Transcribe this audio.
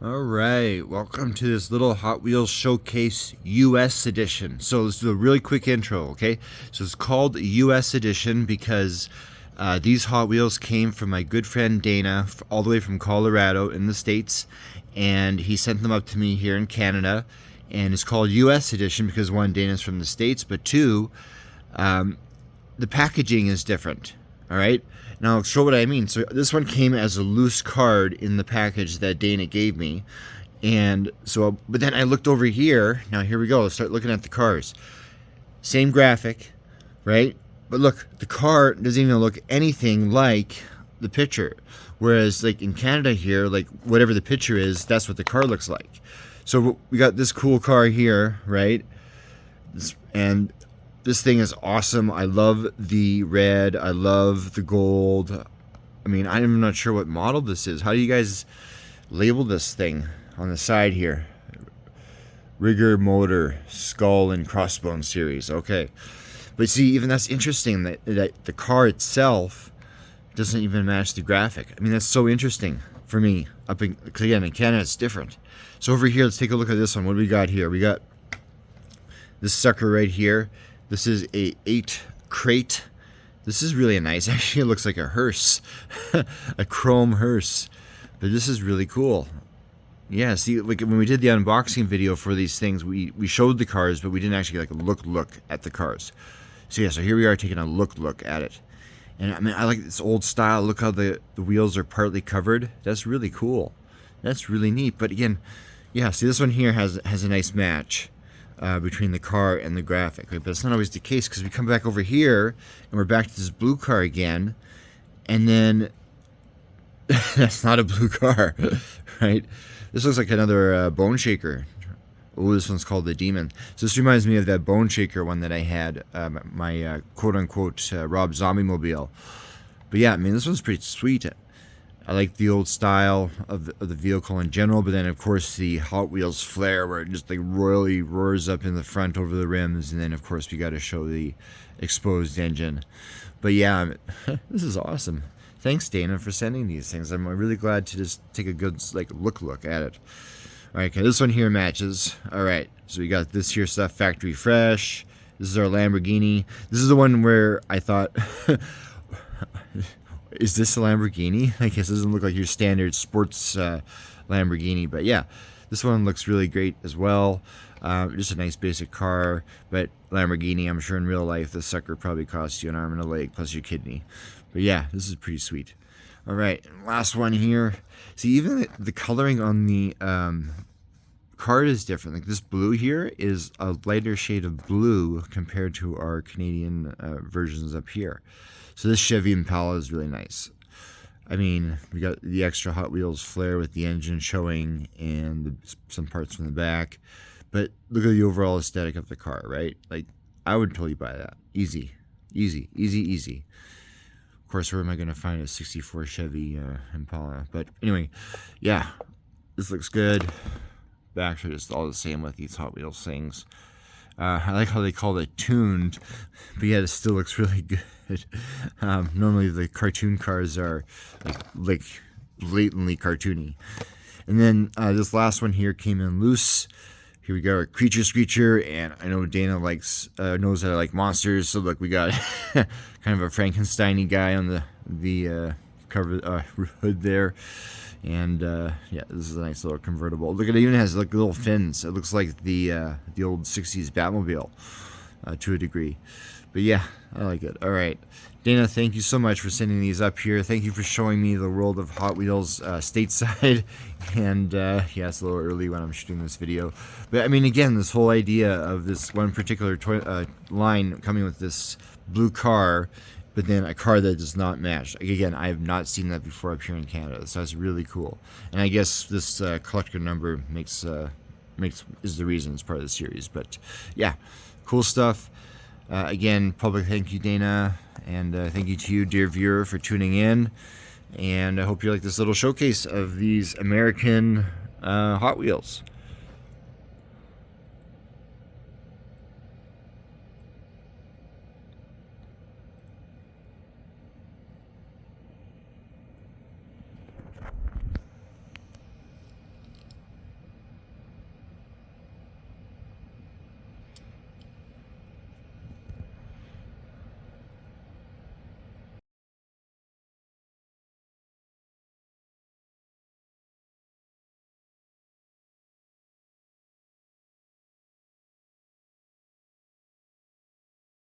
All right, welcome to this little Hot Wheels Showcase US edition. So let's do a really quick intro, okay? So it's called US edition because these Hot Wheels came from my good friend Dana, all the way from Colorado in the States, and he sent them up to me here in Canada. And it's called US edition because one, Dana's from the States, but two, the packaging is different. All right. Now I'll show what I mean. So this one came as a loose card in the package that Dana gave me. And so, but then I looked over here. Now here we go. Let's start looking at the cars. Same graphic, right? But look, the car doesn't even look anything like the picture. Whereas like in Canada here, like whatever the picture is, that's what the car looks like. So we got this cool car here, right? And this thing is awesome. I love the red. I love the gold. I mean, I'm not sure what model this is. How do you guys label this thing on the side here? Rigger Motor Skull and Crossbone Series. Okay. But see, even that's interesting that the car itself doesn't even match the graphic. I mean, that's so interesting for me. Because again, in Canada, it's different. So over here, let's take a look at this one. What do we got here? We got this sucker right here. This is a 8 crate. This is really nice. Actually, it looks like a hearse, a chrome hearse. But this is really cool. Yeah, see, like when we did the unboxing video for these things, we showed the cars, but we didn't actually like look at the cars. So yeah, so here we are taking a look at it. And I mean, I like this old style. Look how the wheels are partly covered. That's really cool. That's really neat. But again, yeah, see, this one here has a nice match between the car and the graphic, right? But it's not always the case because we come back over here and we're back to this blue car again, and then that's not a blue car, right? This looks like another Bone Shaker. Oh, this one's called the Demon. So this reminds me of that Bone Shaker one that I had, my quote-unquote Rob Zombie mobile. But yeah, I mean, this one's pretty sweet. I like the old style of the vehicle in general, but then of course the Hot Wheels flair where it just like royally roars up in the front over the rims, and then of course we got to show the exposed engine. But yeah, this is awesome. Thanks, Dana, for sending these things. I'm really glad to just take a good like look at it. All right, okay, this one here matches. All right, so we got this here stuff, factory fresh. This is our Lamborghini. This is the one where I thought, is this a Lamborghini? I guess it doesn't look like your standard sports Lamborghini, but yeah, this one looks really great as well. Just a nice basic car, but Lamborghini, I'm sure in real life, this sucker probably costs you an arm and a leg plus your kidney. But yeah, this is pretty sweet. All right, last one here. See, even the coloring on the card is different. Like this blue here is a lighter shade of blue compared to our Canadian versions up here. So this Chevy Impala is really nice. I mean, we got the extra Hot Wheels flair with the engine showing and some parts from the back. But look at the overall aesthetic of the car, right? Like, I would totally buy that. Easy. Of course, where am I going to find a 64 Chevy Impala? But anyway, yeah, this looks good. Backs are just all the same with these Hot Wheels things. I like how they call it tuned, but yet it still looks really good. Normally the cartoon cars are like blatantly cartoony. And then this last one here came in loose. Here we go, a Creature Screecher, and I know Dana knows that I like monsters, so look, we got kind of a Frankenstein-y guy on the cover hood there. And yeah, this is a nice little convertible. Look, it even has like little fins. It looks like the old 60s Batmobile to a degree. But yeah, I like it. All right, Dana, thank you so much for sending these up here. Thank you for showing me the world of Hot Wheels stateside. And yeah, it's a little early when I'm shooting this video. But I mean, again, this whole idea of this one particular line coming with this blue car, but then a car that does not match. Again, I have not seen that before up here in Canada, so that's really cool. And I guess this collector number is the reason it's part of the series. But yeah, cool stuff. Again, public thank you, Dana, and thank you to you, dear viewer, for tuning in. And I hope you like this little showcase of these American Hot Wheels.